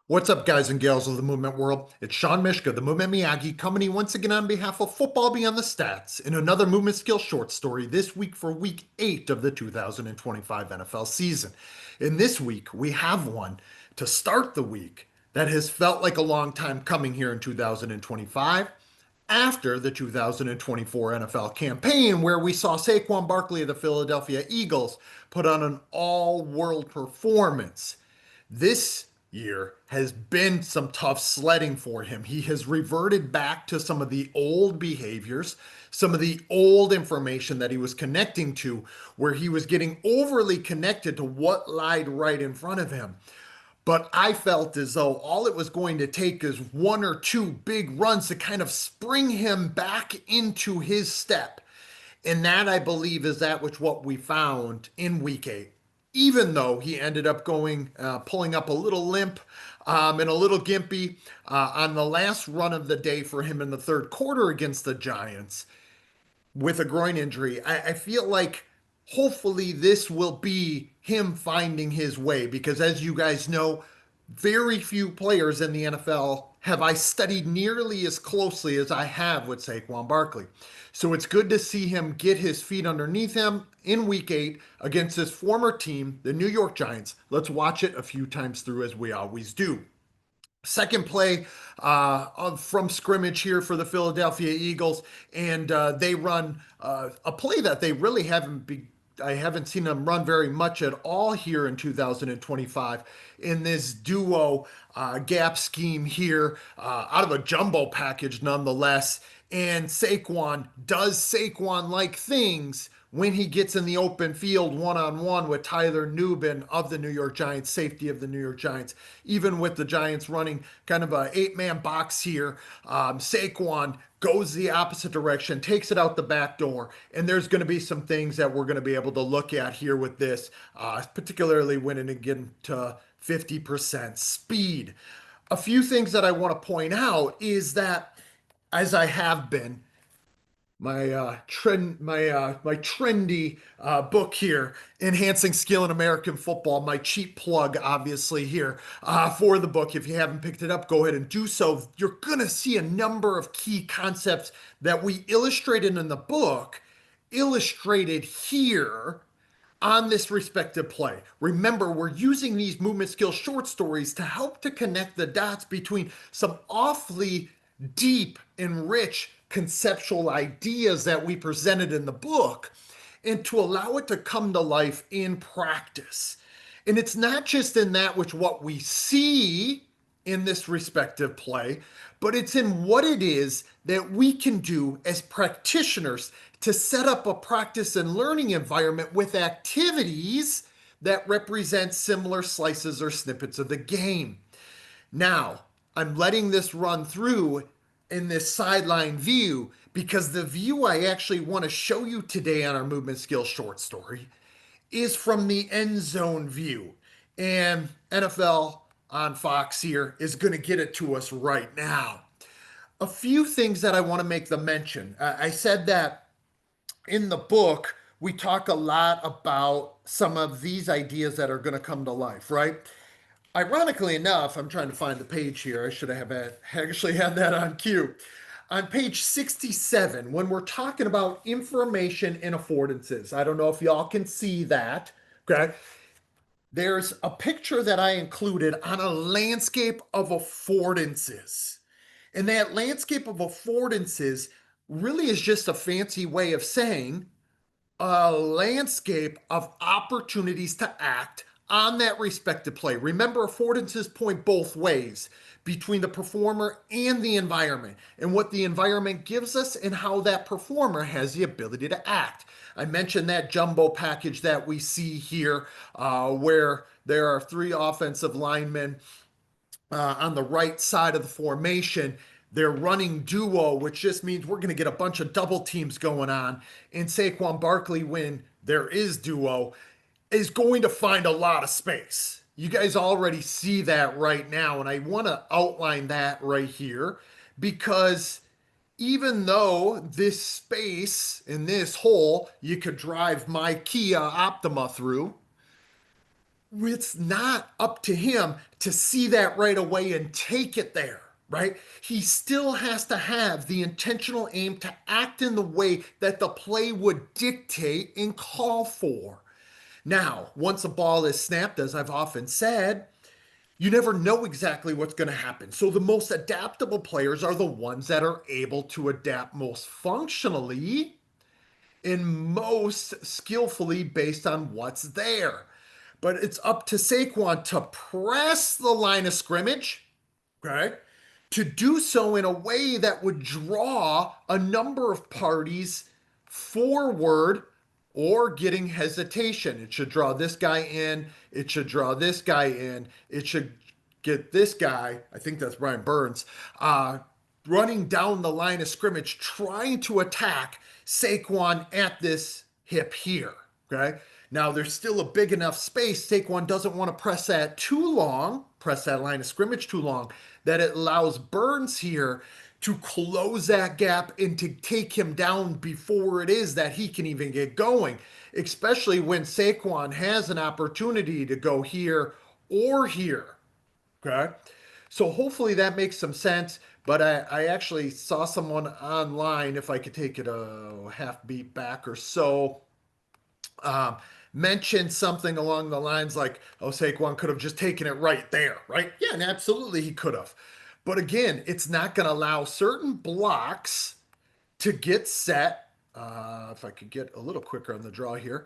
What's up, guys and gals of the movement world? It's Sean Mishka, the Movement Miyagi, coming to you once again on behalf of Football Beyond the Stats in another movement skill short story this week for week 8 of the 2025 NFL season. In this week, we have one to start the week that has felt like a long time coming here in 2025 after the 2024 NFL campaign, where we saw Saquon Barkley of the Philadelphia Eagles put on an all-world performance. This year has been some tough sledding for him. He has reverted back to some of the old behaviors, some of the old information that he was connecting to, where he was getting overly connected to what lied right in front of him. But I felt as though all it was going to take is one or two big runs to kind of spring him back into his step. And that, I believe, is that which what we found in week 8. Even though he ended up pulling up a little limp and a little gimpy on the last run of the day for him in the third quarter against the Giants with a groin injury, I feel like hopefully this will be him finding his way because, as you guys know, very few players in the NFL have I studied nearly as closely as I have with Saquon Barkley. So it's good to see him get his feet underneath him in week 8 against his former team, the New York Giants. Let's watch it a few times through as we always do. Second play from scrimmage here for the Philadelphia Eagles, and they run a play that they really I haven't seen them run very much at all here in 2025 in this duo gap scheme here, out of a jumbo package nonetheless. And Saquon does Saquon like things when he gets in the open field one-on-one with Tyler Yearby of the New York Giants, safety of the New York Giants. Even with the Giants running kind of a 8-man box here, Saquon goes the opposite direction, takes it out the back door, and there's going to be some things that we're going to be able to look at here with this, particularly when it again to 50% speed. A few things that I want to point out is that, as I have been, my trendy book here, Enhancing Skill in American Football, my cheap plug obviously here for the book. If you haven't picked it up, go ahead and do so. You're gonna see a number of key concepts that we illustrated in the book illustrated here on this respective play. Remember, we're using these movement skill short stories to help to connect the dots between some awfully deep and rich conceptual ideas that we presented in the book and to allow it to come to life in practice. And it's not just in that which what we see in this respective play, but it's in what it is that we can do as practitioners to set up a practice and learning environment with activities that represent similar slices or snippets of the game. Now, I'm letting this run through in this sideline view because the view I actually want to show you today on our movement skills short story is from the end zone view. And NFL on Fox here is going to get it to us right now. A few things that I want to make the mention. I said that in the book, we talk a lot about some of these ideas that are going to come to life, right? Ironically enough, I'm trying to find the page here. I should have actually had that on cue. On page 67, when we're talking about information and affordances, I don't know if y'all can see that. Okay. There's a picture that I included on a landscape of affordances. And that landscape of affordances really is just a fancy way of saying a landscape of opportunities to act on that respective play. Remember, affordances point both ways between the performer and the environment, and what the environment gives us and how that performer has the ability to act. I mentioned that jumbo package that we see here, where there are 3 offensive linemen on the right side of the formation. They're running duo, which just means we're going to get a bunch of double teams going on. And Saquon Barkley, when there is duo, is going to find a lot of space. You guys already see that right now. And I want to outline that right here because even though this space in this hole, you could drive my Kia Optima through, it's not up to him to see that right away and take it there, right? He still has to have the intentional aim to act in the way that the play would dictate and call for. Now, once a ball is snapped, as I've often said, you never know exactly what's going to happen. So the most adaptable players are the ones that are able to adapt most functionally and most skillfully based on what's there. But it's up to Saquon to press the line of scrimmage, okay? To do so in a way that would draw a number of parties forward or getting hesitation. It should draw this guy in, it should draw this guy in, it should get this guy, I think that's Brian Burns, running down the line of scrimmage, trying to attack Saquon at this hip here. Okay. Now there's still a big enough space. Saquon doesn't want to press that too long, press that line of scrimmage too long, that it allows Burns here to close that gap and to take him down before it is that he can even get going, especially when Saquon has an opportunity to go here or here. Okay. So hopefully that makes some sense. But I actually saw someone online, if I could take it a half beat back or so, um, mentioned something along the lines like, oh, Saquon could have just taken it right there, right? Yeah, and absolutely he could have. But again, it's not going to allow certain blocks to get set. If I could get a little quicker on the draw here,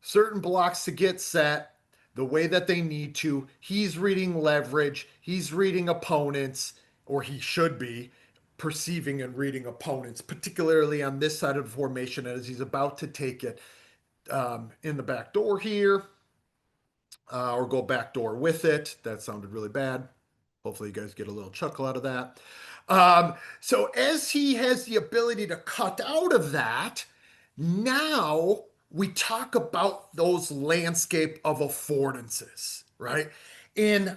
certain blocks to get set the way that they need to. He's reading leverage, he's reading opponents, or he should be perceiving and reading opponents, particularly on this side of the formation as he's about to take it in the back door here, or go back door with it. That sounded really bad. Hopefully, you guys get a little chuckle out of that. So, as he has the ability to cut out of that, now we talk about those landscape of affordances, right? And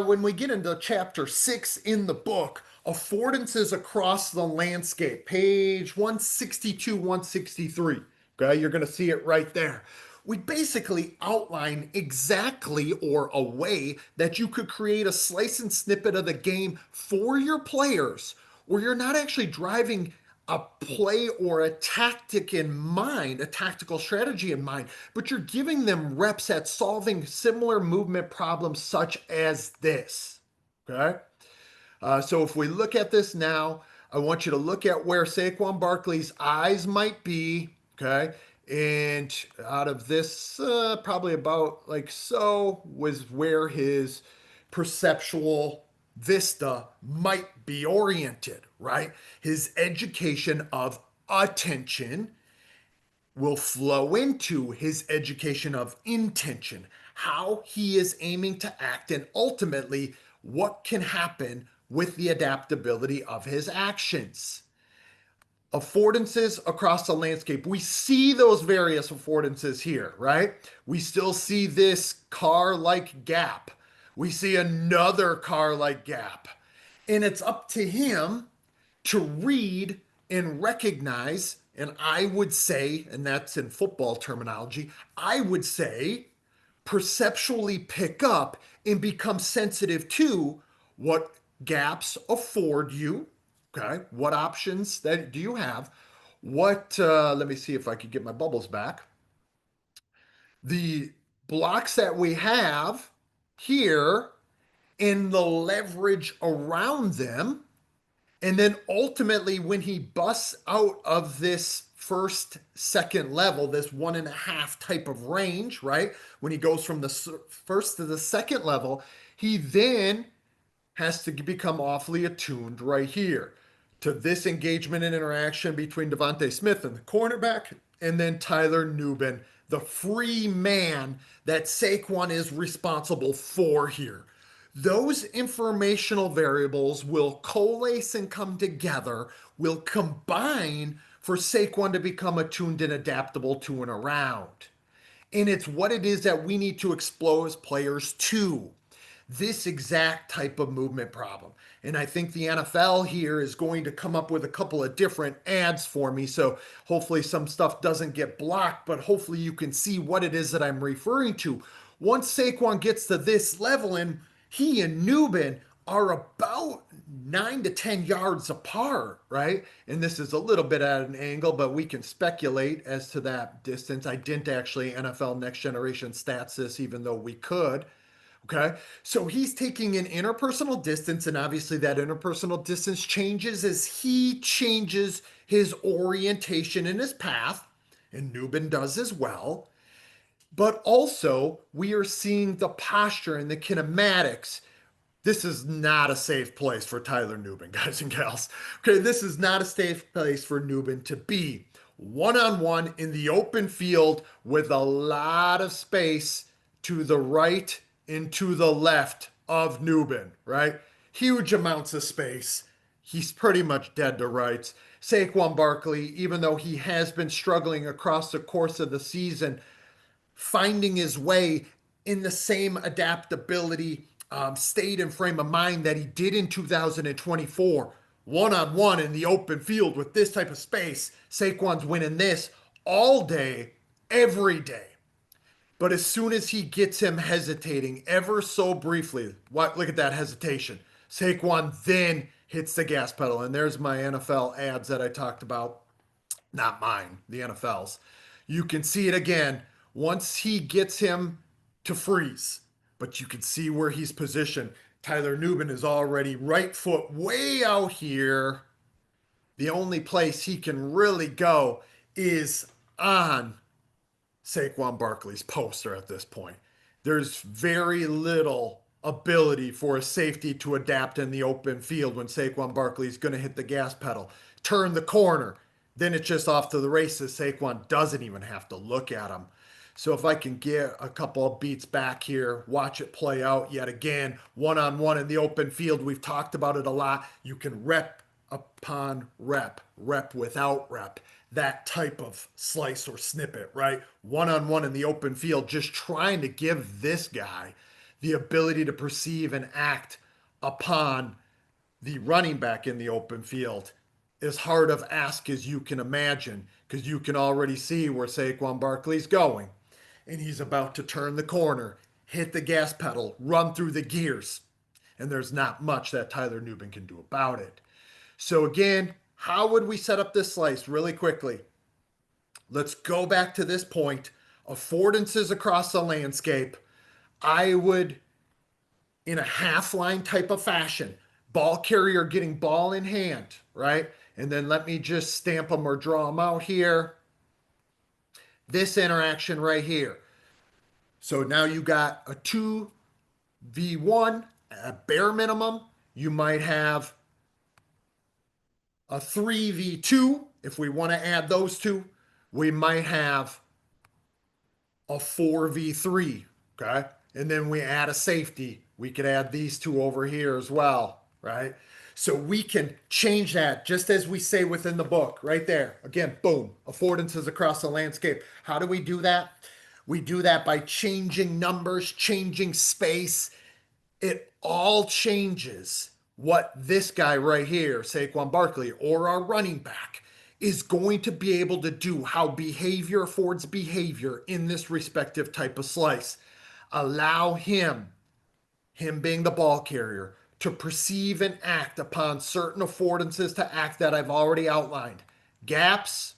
when we get into chapter 6 in the book, affordances across the landscape, page 162, 163. Okay, you're going to see it right there. We basically outline exactly or a way that you could create a slice and snippet of the game for your players where you're not actually driving a play or a tactic in mind, a tactical strategy in mind, but you're giving them reps at solving similar movement problems such as this. Okay? So if we look at this now, I want you to look at where Saquon Barkley's eyes might be. Okay. And out of this, probably about like so, was where his perceptual vista might be oriented, right? His education of attention will flow into his education of intention, how he is aiming to act, and ultimately what can happen with the adaptability of his actions. Affordances across the landscape. We see those various affordances here, right? We still see this car-like gap. We see another car-like gap. And it's up to him to read and recognize, and I would say, and that's in football terminology, I would say perceptually pick up and become sensitive to what gaps afford you. Okay, what options that do you have? What, let me see if I could get my bubbles back. The blocks that we have here and the leverage around them. And then ultimately, when he busts out of this first, second level, this 1.5 type of range, right? When he goes from the first to the second level, he then has to become awfully attuned right here to this engagement and interaction between Devontae Smith and the cornerback, and then Tyler Yearby, the free man that Saquon is responsible for here. Those informational variables will coalesce and come together, will combine for Saquon to become attuned and adaptable to and around. And it's what it is that we need to expose players to this exact type of movement problem. And I think the NFL here is going to come up with a couple of different ads for me. So hopefully some stuff doesn't get blocked, but hopefully you can see what it is that I'm referring to. Once Saquon gets to this level, and he and Newbin are about 9 to 10 yards apart, right? And this is a little bit at an angle, but we can speculate as to that distance. I didn't actually NFL Next Generation stats this, even though we could. Okay. So he's taking an interpersonal distance, and obviously that interpersonal distance changes as he changes his orientation in his path, and Newbin does as well. But also, we are seeing the posture and the kinematics. This is not a safe place for Tyler Newbin, guys and gals. Okay, this is not a safe place for Newbin to be one on one in the open field with a lot of space to the right and to the left of Newbin, right? Huge amounts of space. He's pretty much dead to rights. Saquon Barkley, even though he has been struggling across the course of the season, finding his way in the same adaptability state and frame of mind that he did in 2024, one on one in the open field with this type of space. Saquon's winning this all day, every day. But as soon as he gets him hesitating ever so briefly, look at that hesitation. Saquon then hits the gas pedal. And there's my NFL ads that I talked about. Not mine, the NFL's. You can see it again once he gets him to freeze. But you can see where he's positioned. Tyler Newbin is already right foot way out here. The only place he can really go is on Saquon Barkley's poster at this point. There's very little ability for a safety to adapt in the open field when Saquon Barkley's going to hit the gas pedal, turn the corner. Then it's just off to the races. Saquon doesn't even have to look at him. So if I can get a couple of beats back here, watch it play out yet again, one-on-one in the open field. We've talked about it a lot. You can rep upon rep, rep without rep, that type of slice or snippet, right? One-on-one in the open field, just trying to give this guy the ability to perceive and act upon the running back in the open field. As hard of ask as you can imagine, because you can already see where Saquon Barkley's going. And he's about to turn the corner, hit the gas pedal, run through the gears. And there's not much that Tyler Newbin can do about it. So again, how would we set up this slice really quickly? Let's go back to this point. Affordances across the landscape. I would, in a half line type of fashion, ball carrier getting ball in hand, right? And then let me just stamp them or draw them out here. This interaction right here. So now you got a 2v1 at bare minimum. You might have a 3v2 if we want to add those two. We might have a 4v3, okay? And then we add a safety. We could add these two over here as well, right? So we can change that just as we say within the book right there. Again, boom, affordances across the landscape. How do we do that? We do that by changing numbers, changing space. It all changes what this guy right here, Saquon Barkley, or our running back, is going to be able to do, how behavior affords behavior in this respective type of slice. Allow him being the ball carrier, to perceive and act upon certain affordances to act that I've already outlined. Gaps,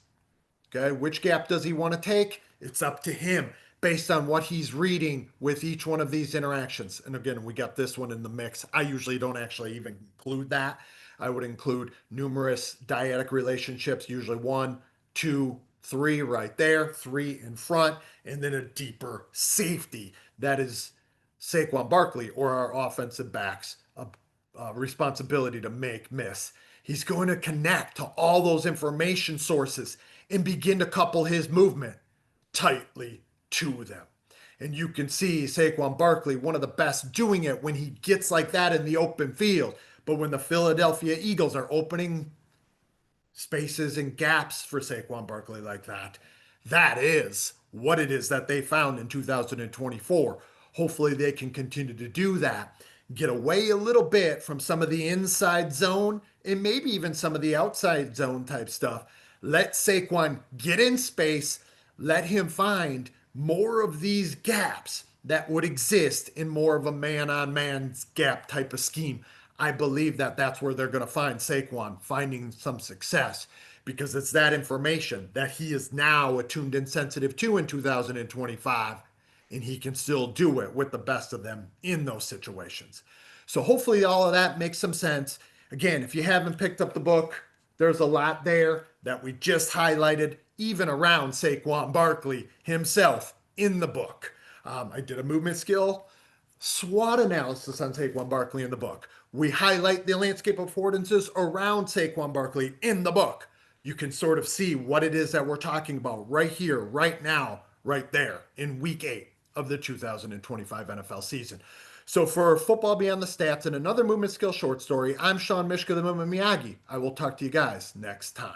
okay, which gap does he want to take? It's up to him based on what he's reading with each one of these interactions. And again, we got this one in the mix. I usually don't actually even include that. I would include numerous dyadic relationships, usually 1, 2, 3 right there, 3 in front, and then a deeper safety. That is Saquon Barkley or our offensive backs responsibility to make miss. He's going to connect to all those information sources and begin to couple his movement tightly to them. And you can see Saquon Barkley, one of the best doing it when he gets like that in the open field. But when the Philadelphia Eagles are opening spaces and gaps for Saquon Barkley like that, that is what it is that they found in 2024. Hopefully they can continue to do that. Get away a little bit from some of the inside zone and maybe even some of the outside zone type stuff. Let Saquon get in space. Let him find more of these gaps that would exist in more of a man-on-man gap type of scheme. I believe that that's where they're going to find Saquon finding some success because it's that information that he is now attuned and sensitive to in 2025, and he can still do it with the best of them in those situations. So hopefully all of that makes some sense. Again, if you haven't picked up the book, there's a lot there that we just highlighted, even around Saquon Barkley himself in the book. I did a movement skill SWOT analysis on Saquon Barkley in the book. We highlight the landscape of affordances around Saquon Barkley in the book. You can sort of see what it is that we're talking about right here, right now, right there in week 8 of the 2025 NFL season. So for Football Beyond the Stats and another movement skill short story, I'm Sean Mishka, the Movement Miyagi. I will talk to you guys next time.